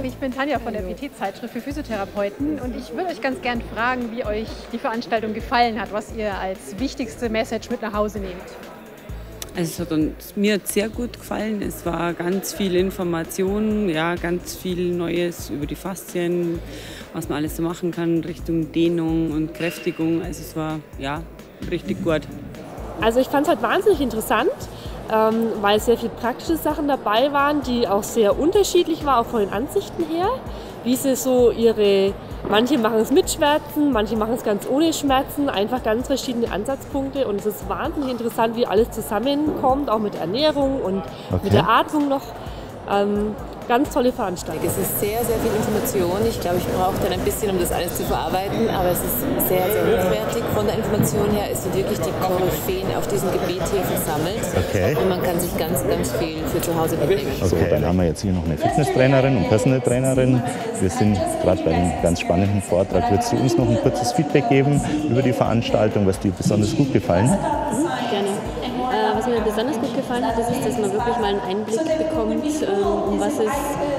ich bin Tanja von der PT-Zeitschrift für Physiotherapeuten und ich würde euch ganz gern fragen, wie euch die Veranstaltung gefallen hat, was ihr als wichtigste Message mit nach Hause nehmt. Also mir hat sehr gut gefallen. Es war ganz viel Information, ja, ganz viel Neues über die Faszien, was man alles so machen kann Richtung Dehnung und Kräftigung. Also es war ja richtig gut. Also ich fand es halt wahnsinnig interessant, weil sehr viele praktische Sachen dabei waren, die auch sehr unterschiedlich waren, auch von den Ansichten her. Wie sie so manche machen es mit Schmerzen, manche machen es ganz ohne Schmerzen, einfach ganz verschiedene Ansatzpunkte und es ist wahnsinnig interessant, wie alles zusammenkommt, auch mit Ernährung und mit der Atmung noch. Ganz tolle Veranstaltung. Es ist sehr, sehr viel Information. Ich glaube, ich brauche dann ein bisschen, um das alles zu verarbeiten, aber es ist sehr, sehr hochwertig. Von der Information her ist wirklich die Koryphäen auf diesem Gebiet hier versammelt. Und man kann sich ganz, ganz viel für zu Hause mitnehmen. So, dann haben wir jetzt hier noch eine Fitnesstrainerin und Personal Trainerin. Wir sind gerade bei einem ganz spannenden Vortrag. Würdest du uns noch ein kurzes Feedback geben über die Veranstaltung, was dir besonders gut gefallen hat? Gerne. Was mir besonders gut gefallen hat, ist, dass man wirklich mal einen Einblick bekommt, um was es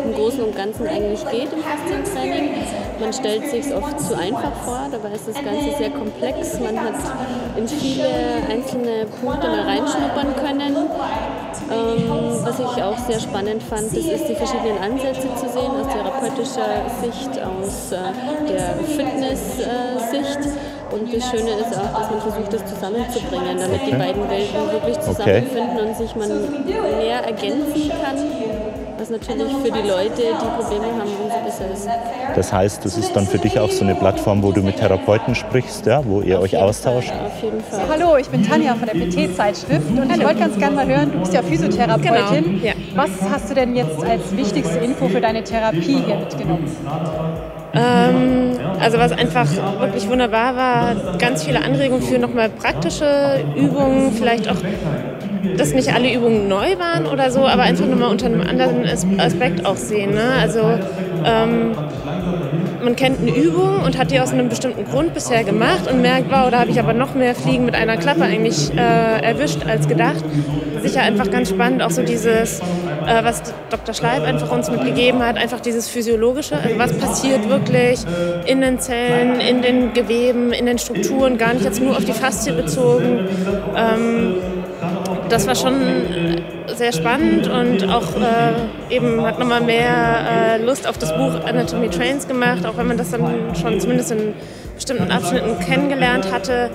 im Großen und Ganzen eigentlich geht im Faszientraining. Man stellt sich es oft zu einfach vor, dabei ist das Ganze sehr komplex. Man hat in viele einzelne Punkte mal reinschnuppern können. Was ich auch sehr spannend fand, das ist die verschiedenen Ansätze zu sehen, aus therapeutischer Sicht, aus der Fitness-Sicht. Und das Schöne ist auch, dass man versucht, das zusammenzubringen, damit die beiden Welten wirklich zusammenfinden und sich man mehr ergänzen kann, was natürlich für die Leute, die Probleme haben, umso besser ist. Das heißt, das ist dann für dich auch so eine Plattform, wo du mit Therapeuten sprichst, ja, wo ihr euch austauscht? Auf jeden Fall. Hallo, ich bin Tanja von der PT-Zeitschrift und ich wollte ganz gerne mal hören, du bist ja Physiotherapeutin. Genau, ja. Was hast du denn jetzt als wichtigste Info für deine Therapie hier mitgenommen? Also was einfach wirklich wunderbar war, ganz viele Anregungen für nochmal praktische Übungen, vielleicht auch, dass nicht alle Übungen neu waren oder so, aber einfach nochmal unter einem anderen Aspekt auch sehen. Ne? Also man kennt eine Übung und hat die aus einem bestimmten Grund bisher gemacht und merkt, wow, da habe ich aber noch mehr Fliegen mit einer Klappe eigentlich erwischt als gedacht. Sicher einfach ganz spannend, auch so dieses, was Dr. Schleib einfach uns mitgegeben hat, einfach dieses Physiologische, also was passiert wirklich in den Zellen, in den Geweben, in den Strukturen, gar nicht jetzt nur auf die Faszie bezogen. Das war schon sehr spannend und auch eben hat nochmal mehr Lust auf das Buch Anatomy Trains gemacht, auch wenn man das dann schon zumindest in bestimmten Abschnitten kennengelernt hatte.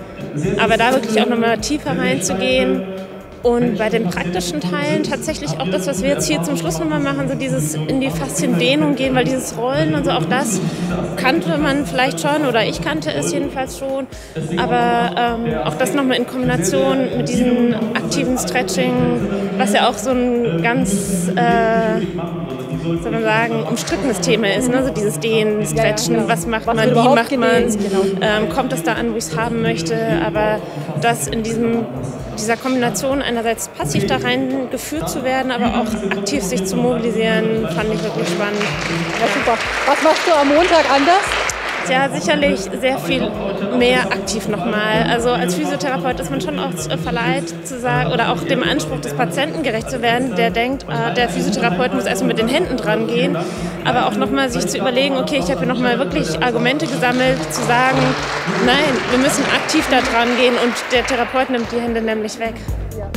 Aber da wirklich auch nochmal tiefer reinzugehen. Und bei den praktischen Teilen tatsächlich auch das, was wir jetzt hier zum Schluss nochmal machen, so dieses in die Fasziendehnung gehen, weil dieses Rollen und so, auch das kannte man vielleicht schon oder ich kannte es jedenfalls schon, aber auch das nochmal in Kombination mit diesem aktiven Stretching, was ja auch so ein ganz, soll man sagen, umstrittenes Thema ist, ne? So dieses Dehnen, Stretchen, was macht man, wie macht man es, kommt es da an, wo ich es haben möchte, aber das in dieser Kombination einerseits passiv da reingeführt zu werden, aber auch aktiv sich zu mobilisieren, fand ich wirklich spannend. Ja, super. Was machst du am Montag anders? Ja, sicherlich sehr viel mehr aktiv nochmal. Also als Physiotherapeut ist man schon auch verleiht zu sagen oder auch dem Anspruch des Patienten gerecht zu werden, der denkt, der Physiotherapeut muss erstmal mit den Händen dran gehen, aber auch nochmal sich zu überlegen, okay, ich habe hier nochmal wirklich Argumente gesammelt, zu sagen, nein, wir müssen aktiv da dran gehen und der Therapeut nimmt die Hände nämlich weg. Ja.